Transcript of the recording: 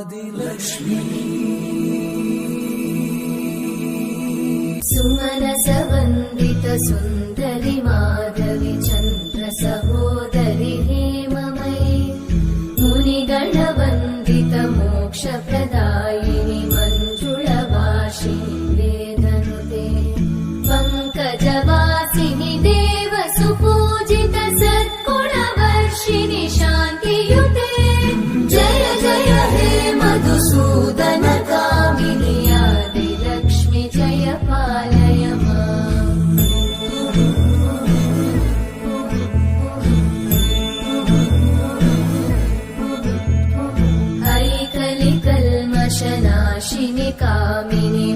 आदिलक्ष्मी सुमनसवन्दित सुन्दरि माधवि चन्द्र सहोदरि हेममयि मुनिगणवन्दित मोक्षप्रदायिनि मञ्जुळभाषिणि वेदनुते पङ्कजवासिनि देव सुपूजित सद्गुणवर्षिणि शान्तियुते जय जय हे मधुसूदन कामिनि आदिलक्ष्मि जय पालय माम्। ऐकलिकल्मषनाशिनि कामिनि